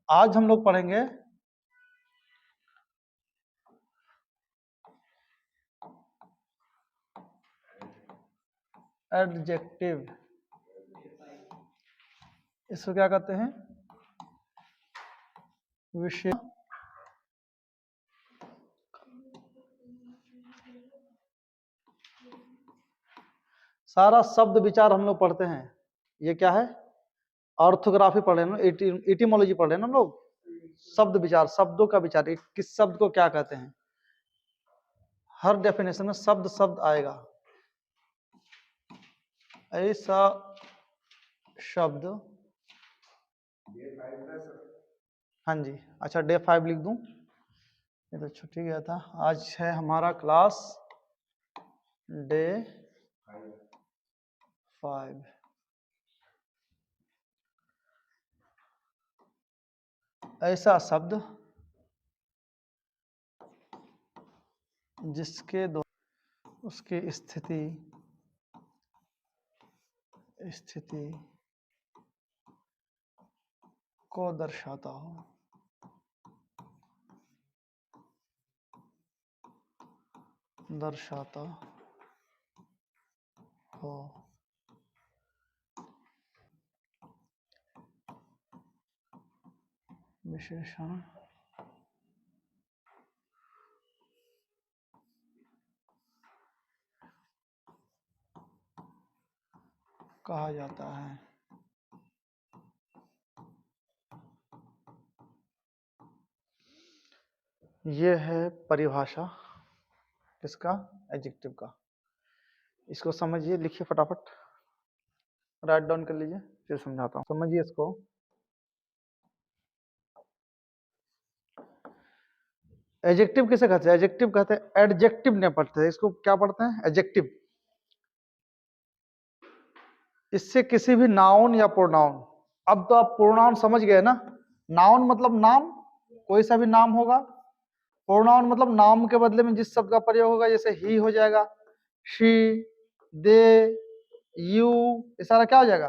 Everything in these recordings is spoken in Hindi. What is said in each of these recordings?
आज हम लोग पढ़ेंगे एडजेक्टिव। इसको क्या कहते हैं? विशेष। सारा शब्द विचार हम लोग पढ़ते हैं। ये क्या है? ऑर्थोग्राफी पढ़ रहे हैं ना, इटिमोलॉजी पढ़ रहे हैं ना हम लोग। शब्द विचार, शब्दों का विचार, किस शब्द को क्या कहते हैं। हर डेफिनेशन में शब्द शब्द आएगा। ऐसा शब्द, हाँ जी। अच्छा, डे 5 लिख दूं? ये तो छुट्टी गया था। आज है हमारा क्लास डे 5। ऐसा शब्द जिसके दो उसकी स्थिति को दर्शाता हो। विशेषण कहा जाता है। यह है परिभाषा किसका? एडजेक्टिव का। इसको समझिए, लिखिए फटाफट, राइट डाउन कर लीजिए, फिर समझाता हूँ। समझिए इसको। एडजेक्टिव किसे कहते हैं? एडजेक्टिव कहते हैं, एडजेक्टिव नहीं पढ़ते हैं, इसको क्या पढ़ते हैं? एडजेक्टिव। इससे किसी भी नाउन या प्रोनाउन, अब तो आप प्रोनाउन समझ गए ना। नाउन मतलब नाम, कोई सा भी नाम होगा। प्रोनाउन मतलब नाम के बदले में जिस शब्द का प्रयोग होगा, जैसे ही हो जाएगा, शी, दे, यू, ये सारा क्या हो जाएगा?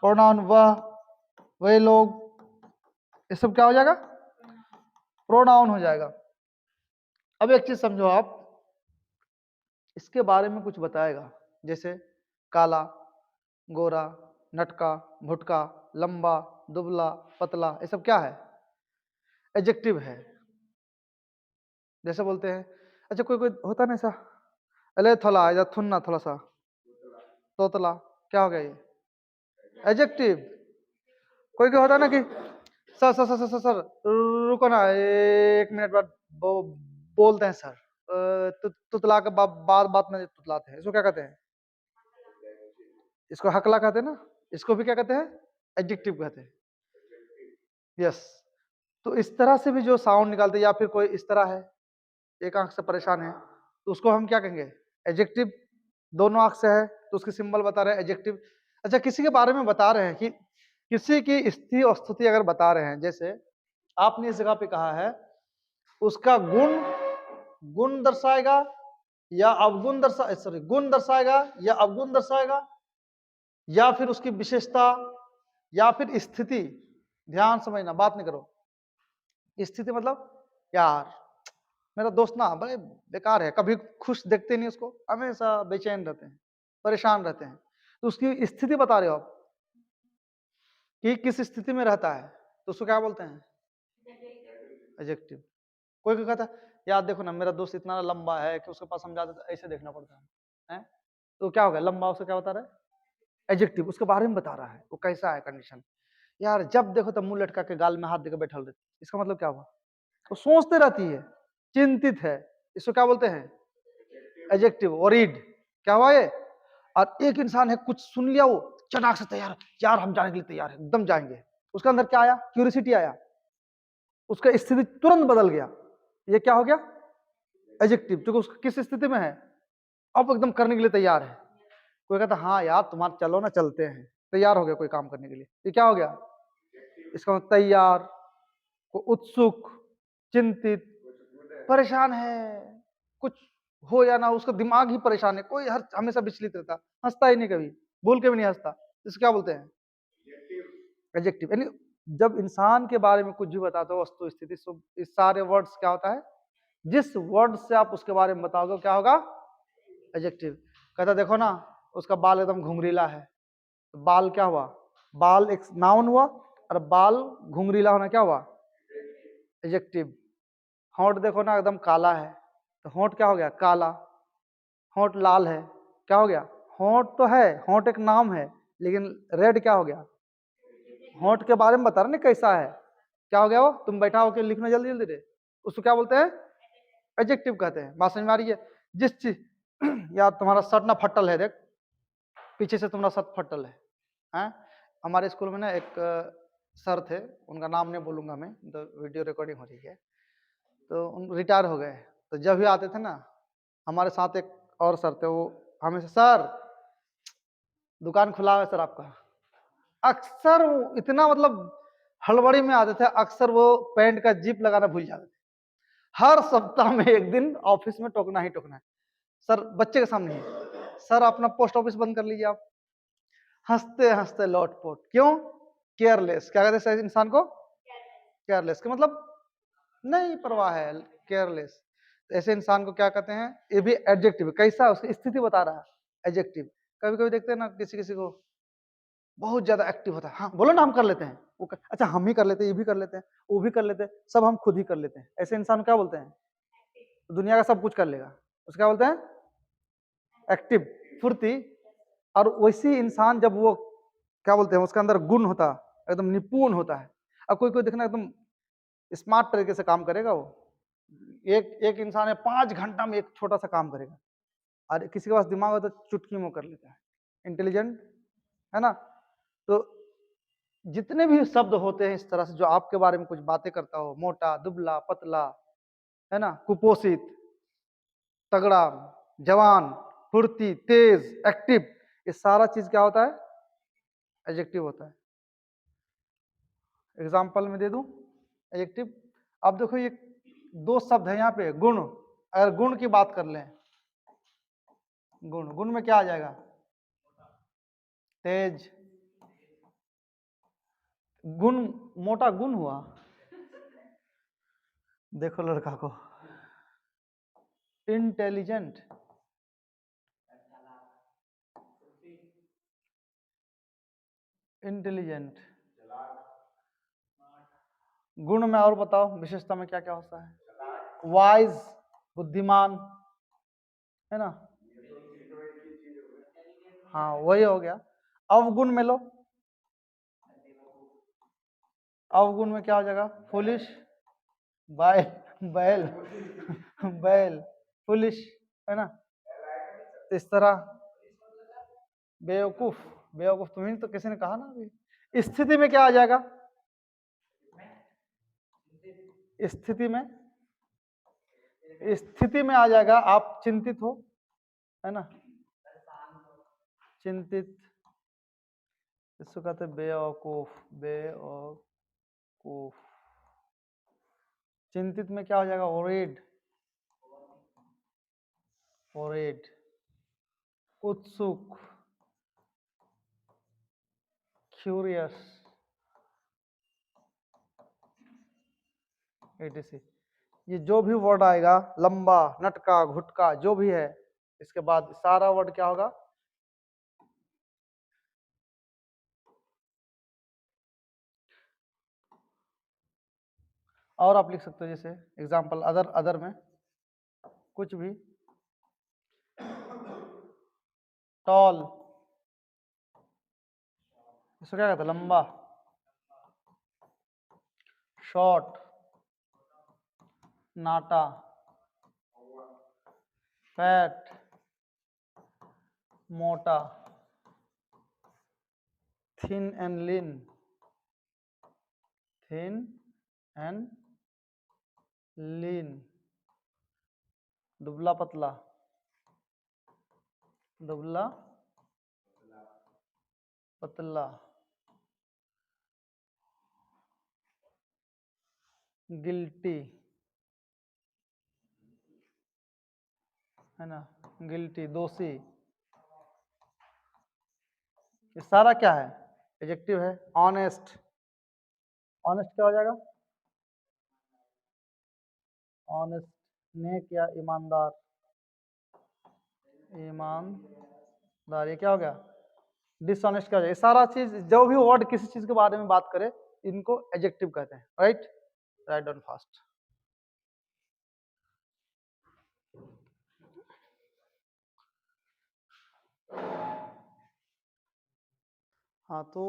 प्रोनाउन। वह, वे लोग, ये सब क्या हो जाएगा? प्रोनाउन हो जाएगा। अब एक चीज समझो आप, इसके बारे में कुछ बताएगा, जैसे काला, गोरा, नटका, भुटका, लंबा, दुबला, पतला, ये सब क्या है? एडजेक्टिव है। जैसे बोलते हैं, अच्छा कोई कोई होता ना ऐसा, अले थोड़ा या थुन्ना, थोड़ा सा तोतला, क्या हो गया? ये एडजेक्टिव। कोई कोई होता ना कि sir sir sir sir sir रुको ना, 1 मिनट बाद बोलते हैं सर, तुतला के बाद बात में तुतलाते हैं, इसको क्या कहते हैं? इसको हकला कहते हैं ना। इसको भी क्या कहते हैं? एडजेक्टिव कहते हैं। यस। तो इस तरह से भी जो साउंड निकालते हैं, या फिर कोई इस तरह है, एक आंख से परेशान है, तो उसको हम क्या कहेंगे? एडजेक्टिव। दोनों आंख से है तो उसकी सिंबल बता रहे हैं, एडजेक्टिव। अच्छा, किसी के बारे में बता रहे हैं कि किसी की स्थिति और स्थिति अगर बता रहे हैं, जैसे आपने इस जगह पे कहा है, उसका गुण दर्शाएगा या अवगुण गुण दर्शाएगा या अवगुण दर्शाएगा, या फिर उसकी विशेषता, या फिर स्थिति। ध्यान समझना, बात नहीं करो। स्थिति मतलब, यार मेरा दोस्त ना बड़े बेकार है, कभी खुश देखते नहीं उसको, हमेशा बेचैन रहते हैं, परेशान रहते हैं, तो उसकी स्थिति बता रहे हो आप कि किस स्थिति में रहता है, तो उसको क्या बोलते हैं? एडजेक्टिव। कोई कोई कहता है, यार देखो ना मेरा दोस्त इतना लंबा है कि उसके पास हम जाते तो ऐसे देखना पड़ता है, तो क्या हो गया? लंबा, उसको क्या बता रहा है? एडजेक्टिव। उसके बारे में बता रहा है वो कैसा है, कंडीशन। यार जब देखो तब मुंह लटका के गाल में हाथ देकर बैठल रहती, इसका मतलब क्या हुआ? वो सोचते रहती है, चिंतित है, इसको क्या बोलते हैं? एडजेक्टिव। वरीड, क्या हुआ ये? और एक इंसान है, कुछ सुन लिया, वो चटाक से तैयार, यार हम जाने के लिए तैयार है, एकदम जाएंगे। उसके अंदर क्या आया? क्यूरियोसिटी आया, उसका स्थिति तुरंत बदल गया। ये क्या हो गया? एडजेक्टिव। क्योंकि उसका किस स्थिति में है? अब एकदम करने के लिए तैयार है। कोई कहता हाँ यार तुम्हारा चलो ना, चलते हैं, तैयार हो गया कोई काम करने के लिए, ये क्या हो गया? इसका मतलब तैयार, उत्सुक, चिंतित, परेशान है, कुछ हो या ना, उसका दिमाग ही परेशान है, कोई हर हमेशा विचलित रहता, हंसता ही नहीं, कभी भूल के भी नहीं हंसता। इसको क्या बोलते हैं? एडजेक्टिव। यानी जब इंसान के बारे में कुछ भी बताते हो, वस्तु, स्थिति, शुभ, इस सारे वर्ड्स क्या होता है, जिस वर्ड से आप उसके बारे में बताओगे क्या होगा, एडजेक्टिव। कहता देखो ना उसका बाल एकदम घुंघरीला है, तो बाल क्या हुआ, बाल एक नाउन हुआ, और बाल घुंघरीला होना क्या हुआ, एडजेक्टिव। होंठ देखो ना एकदम काला है, तो होंठ क्या हो गया, काला। होंठ लाल है, क्या हो गया, होंठ तो है, होंठ एक नाम है, लेकिन रेड क्या हो गया, होंठ के बारे में बता रहे ना कैसा है, क्या हो गया वो, तुम बैठा होकर लिखना जल्दी जल्दी दे, उसको क्या बोलते हैं, एडजेक्टिव कहते हैं। बात समझ में आ रही है। जिस चीज यार तुम्हारा शर्ट ना फटल है, देख पीछे से तुम्हारा शर्ट फटल है, हैं? हमारे स्कूल में ना एक सर थे, उनका नाम नहीं बोलूंगा मैं, तो वीडियो रिकॉर्डिंग हो रही है, तो उन रिटायर हो गए। तो जब भी आते थे ना, हमारे साथ एक और सर थे, वो हमेशा सर दुकान खुला है सर आपका, अक्सर वो इतना मतलब हड़बड़ी में आते थे, अक्सर वो पैंट का जिप लगाना भूल जाते थे। हर सप्ताह में एक दिन ऑफिस में टोकना ही टोकना है, सर बच्चे के सामने ही, सर अपना पोस्ट ऑफिस बंद कर लीजिए आप। हंसते हंसते लौटपोट, क्यों, केयरलेस, क्या कहते हैं इंसान को, केयरलेस के मतलब नहीं परवाह है, केयरलेस। ऐसे इंसान को क्या कहते हैं, ये भी एडजेक्टिव, कैसा उसकी स्थिति बता रहा है, एडजेक्टिव। कभी कभी देखते हैं ना किसी किसी को बहुत ज्यादा एक्टिव होता है, हाँ बोलो ना हम कर लेते हैं, अच्छा हम ही कर लेते हैं, ये भी कर लेते हैं, वो भी कर लेते हैं, सब हम खुद ही कर लेते हैं, ऐसे इंसान को क्या बोलते हैं, तो दुनिया का सब कुछ कर लेगा, उसको क्या बोलते हैं, एक्टिव, फुर्ती। और वैसी इंसान जब वो क्या बोलते हैं, उसके अंदर गुण होता, एकदम निपुण होता है। अब कोई कोई देखना एकदम स्मार्ट तरीके से काम करेगा, वो एक एक इंसान है 5 घंटा में एक छोटा सा काम करेगा, और किसी के पास दिमाग हो तो चुटकी में कर लेता है, इंटेलिजेंट है ना। तो जितने भी शब्द होते हैं इस तरह से जो आपके बारे में कुछ बातें करता हो, मोटा, दुबला, पतला, है ना, कुपोषित, तगड़ा, जवान, फुर्ती, तेज, एक्टिव, ये सारा चीज क्या होता है, एडजेक्टिव होता है। एग्जाम्पल में दे दूं एडजेक्टिव। अब देखो ये दो शब्द है यहाँ पे, गुण, अगर गुण की बात कर लें, गुण, गुण में क्या आ जाएगा, तेज, गुण, मोटा गुण हुआ, देखो लड़का को, इंटेलिजेंट, इंटेलिजेंट, गुण में और बताओ विशेषता में क्या क्या होता है, वाइज, बुद्धिमान, है ना, हाँ वही हो गया। अवगुण में लो, अवगुण में क्या हो जाएगा, फुलिश, बैल, बैल, बैल, फुलिश, है ना। तो इस तरह बेवकूफ, बेवकूफ तुम्हें तो किसी ने कहा ना अभी। स्थिति में क्या आ जाएगा, स्थिति में, स्थिति में आ जाएगा आप चिंतित हो, है ना, चिंतित, इसको कहते हैं बेवकूफ, बेवकूफ। चिंतित में क्या हो जाएगा, ओरेड, ओरेड, उत्सुक, क्यूरियस, etc। ये जो भी वर्ड आएगा, लंबा, नटका, घुटका, जो भी है, इसके बाद सारा वर्ड क्या होगा, और आप लिख सकते हो जैसे एग्जांपल, अदर, अदर में कुछ भी, टॉल, इसको क्या कहते हैं, लंबा, शॉर्ट, नाटा, फैट, मोटा, thin and lean, thin and lean, दुबला पतला, दुबला पतला, गिल्टी, है ना, गिल्टी, दोषी, ये सारा क्या है, एडजेक्टिव है। ऑनेस्ट, ऑनेस्ट क्या हो जाएगा? ऑनेस्ट, नेक या ईमानदार, ईमानदार, ये क्या हो गया? डिसऑनेस्ट क्या हो जाएगा? सारा चीज, जो भी वर्ड किसी चीज के बारे में बात करे, इनको एडजेक्टिव कहते हैं, राइट? Write down fast. हाँ, तो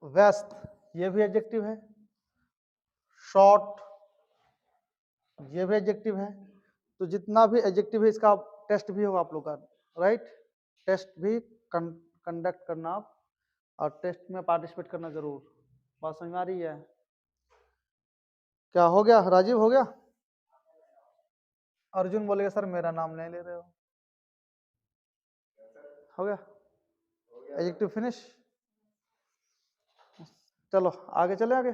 व्यस्त ये भी एडजेक्टिव है, शॉर्ट ये भी एडजेक्टिव है। तो जितना भी एडजेक्टिव है इसका टेस्ट भी होगा आप लोग का, राइट? टेस्ट भी कंडक्ट करना आप, और टेस्ट में पार्टिसिपेट करना जरूर। बात समझ में आ रही है? क्या हो गया राजीव, हो गया? अर्जुन बोलेगा सर मेरा नाम नहीं ले रहे हो। हो गया एडजेक्टिव फिनिश। चलो आगे चले, आगे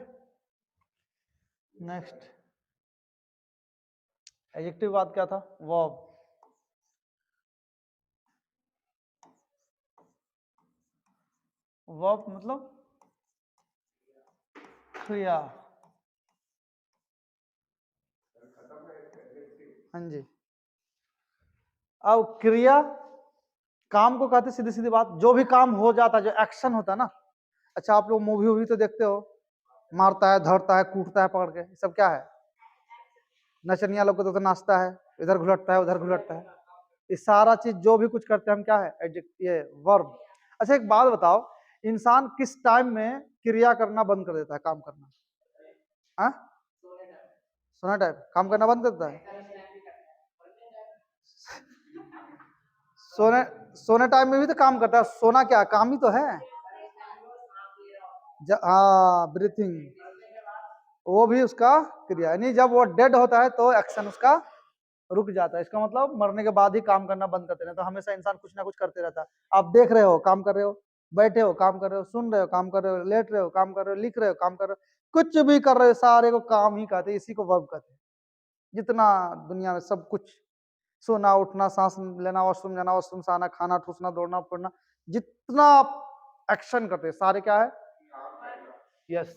नेक्स्ट। एडजेक्टिव बात क्या था? वर्ब। वर्ब मतलब क्रिया। हाँ जी, अब क्रिया काम को कहते, सीधी सीधी बात, जो भी काम हो जाता है, जो एक्शन होता है ना। अच्छा आप लोग मूवी वूवी तो देखते हो, मारता है, धरता है, कूटता है पकड़ के, ये सब क्या है? नचनिया लोग को तो नाचता है, इधर घुलटता है, उधर घुलटता है, ये सारा चीज जो भी कुछ करते हैं हम क्या है? ये वर्ब। अच्छा एक बात बताओ, इंसान किस टाइम में क्रिया करना बंद कर देता है, काम करना? हाँ, सोना टाइम काम करना बंद करता है? सोने सोने टाइम में भी तो काम करता है, सोना क्या काम ही तो है। हाँ, ब्रीथिंग, वो भी उसका क्रिया, यानी जब वो डेड होता है तो एक्शन उसका रुक जाता है। इसका मतलब मरने के बाद ही काम करना बंद करते हैं, तो हमेशा इंसान कुछ ना कुछ करते रहता है। आप देख रहे हो काम कर रहे हो, बैठे हो काम कर रहे हो, सुन रहे हो काम कर रहे हो, लेट रहे हो काम कर रहे हो, लिख रहे हो काम कर रहे हो, कुछ भी कर रहे हो, सारे को काम ही कहते हैं, इसी को वर्ब कहते हैं। जितना दुनिया में सब कुछ, सोना उठना, सांस लेना, वॉशरूम जाना, वॉशरूम से आना, खाना ठूसना, दौड़ना पड़ना, जितना आप एक्शन करते हैं सारे क्या है? यस।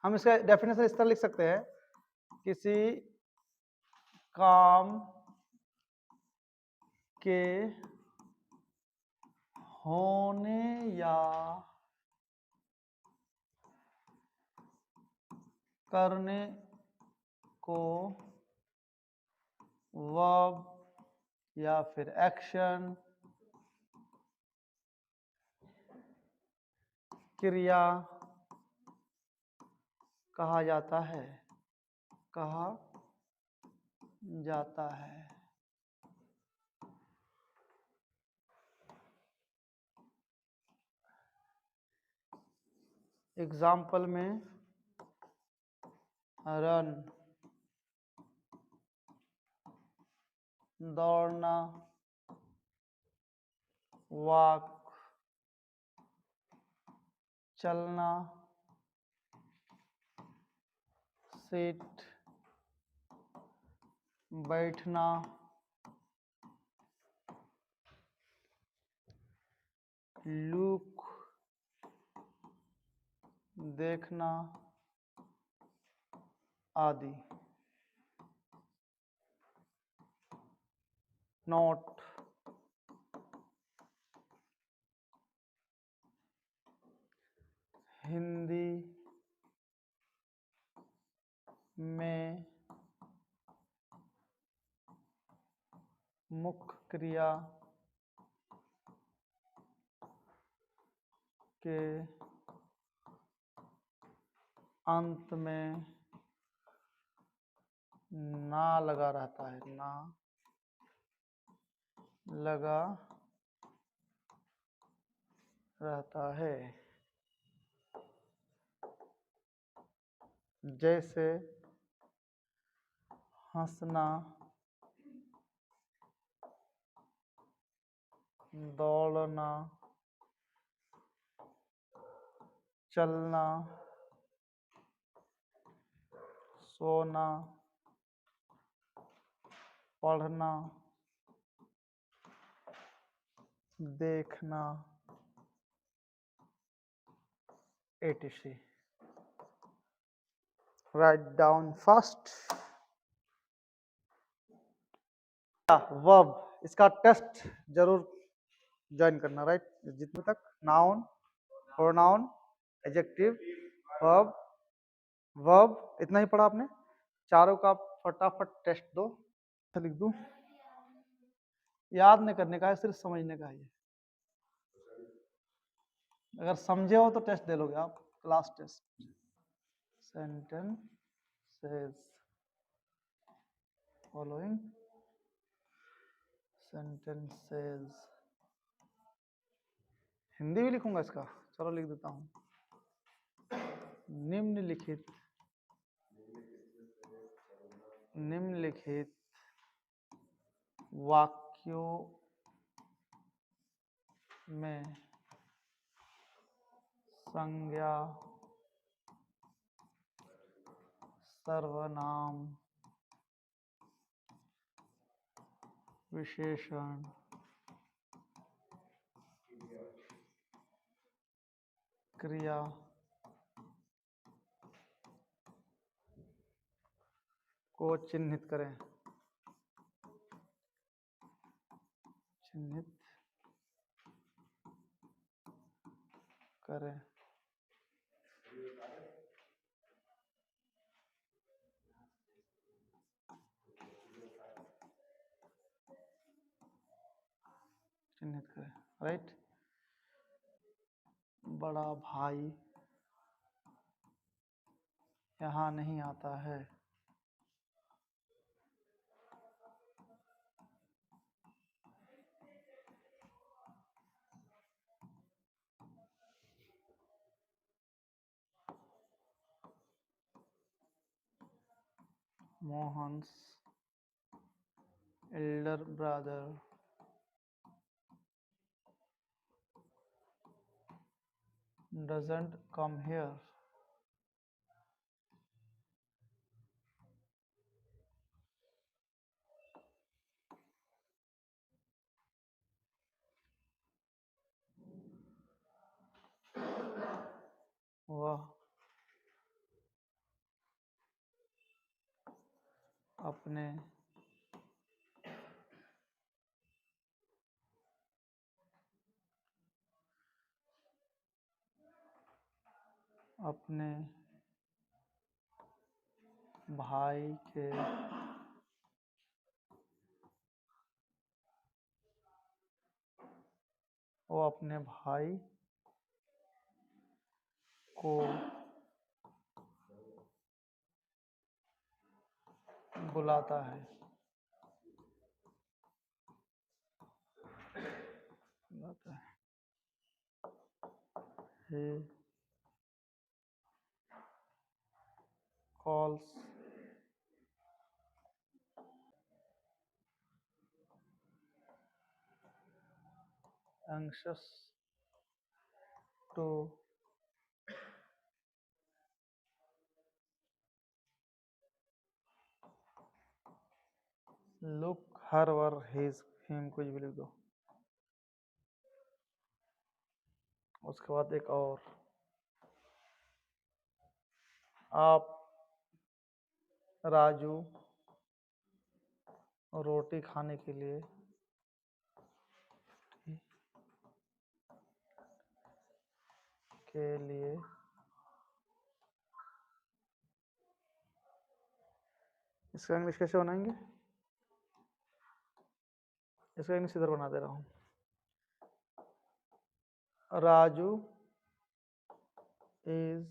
हम इसका डेफिनेशन इस तरह लिख सकते हैं, किसी काम के होने या करने को वर्ब या फिर एक्शन, क्रिया कहा जाता है, कहा जाता है। एग्जाम्पल में रन, दौड़ना, वॉक, चलना, सिट, बैठना, लुक, देखना आदि। नोट, हिंदी में मुख्य क्रिया के अंत में ना लगा रहता है, ना लगा रहता है। जैसे हंसना, दौड़ना, चलना, सोना, पढ़ना, देखना, etc. Write down fast. Verb, इसका टेस्ट जरूर ज्वाइन करना, राइट? जितने तक noun, pronoun, adjective, verb, verb, इतना ही पढ़ा आपने। चारों का फटाफट टेस्ट दो। लिख दूं, याद नहीं करने का है, सिर्फ समझने का है ये। अगर समझे हो तो टेस्ट दे लोगे आप, class test. Sentences following sentences, Hindi भी लिखूंगा इसका, चलो लिख देता हूं। निम्नलिखित निम्नलिखित वाक्यों में संज्ञा, सर्वनाम, विशेषण, क्रिया को चिन्हित करें। चिन्हित करें। चिन्हित करें, राइट? बड़ा भाई यहाँ नहीं आता है। Mohan's elder brother doesn't come here. वह अपने अपने भाई के वो अपने भाई को बुलाता है। बुलाता है। He calls anxious to look her or his, him, कुछ भी लिख दो। उसके बाद एक और, आप राजू रोटी खाने के लिए इसका इंग्लिश कैसे बनाएंगे? इसका इंग्लिश इधर बना दे रहा हूँ। Raju is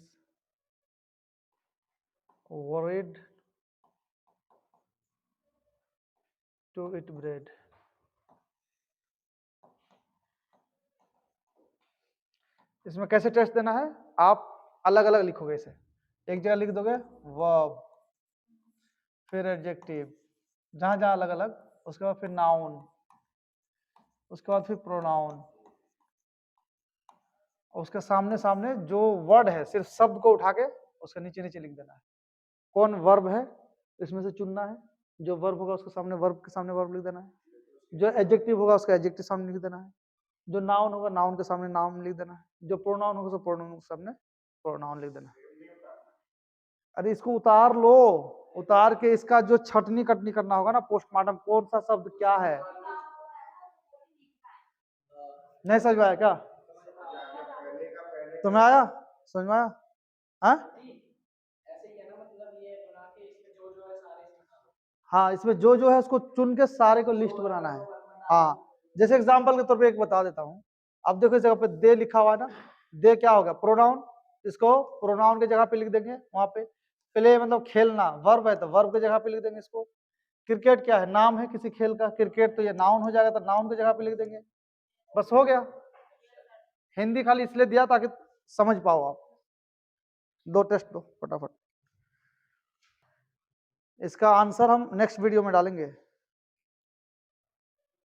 worried to eat bread. इसमें कैसे टेस्ट देना है? आप अलग अलग लिखोगे इसे, एक जगह लिख दोगे वर्ब, फिर एडजेक्टिव, जहां जहां अलग अलग, उसके बाद फिर नाउन, उसके बाद फिर प्रोनाउन, उसके सामने सामने जो वर्ड है सिर्फ शब्द को उठा के उसके नीचे नीचे लिख देना है। कौन वर्ब है इसमें से चुनना है, जो वर्ब होगा उसके सामने वर्ब के सामने वर्ब लिख देना है, जो एडजेक्टिव होगा उसका एडजेक्टिव सामने लिख देना है, जो नाउन होगा नाउन के सामने नाउन लिख देना है, जो प्रोनाउन होगा उसका प्रोनाउन के सामने प्रोनाउन लिख देना। अरे इसको उतार लो, उतार के इसका जो छटनी कटनी करना होगा ना, पोस्टमार्टम कौन सा शब्द क्या है, नहीं समझ में आया क्या? तुम्हें आया, समझ में आया? हाँ हाँ, इसमें जो जो है उसको चुन के सारे को लिस्ट बनाना है। हाँ, जैसे एग्जांपल के तौर पे एक बता देता हूँ। अब देखो इस जगह पे दे लिखा हुआ है ना, दे क्या होगा? प्रोनाउन। इसको प्रोनाउन की जगह पे लिख देंगे वहां पे। प्ले मतलब खेलना, वर्ब है तो वर्ब की जगह पे लिख देंगे इसको। क्रिकेट क्या है? नाम है किसी खेल का, क्रिकेट तो ये नाउन हो जाएगा, तो नाउन की जगह पे लिख देंगे। बस हो गया। हिंदी खाली इसलिए दिया ताकि समझ पाओ आप। दो टेस्ट दो फटाफट। इसका आंसर हम नेक्स्ट वीडियो में डालेंगे।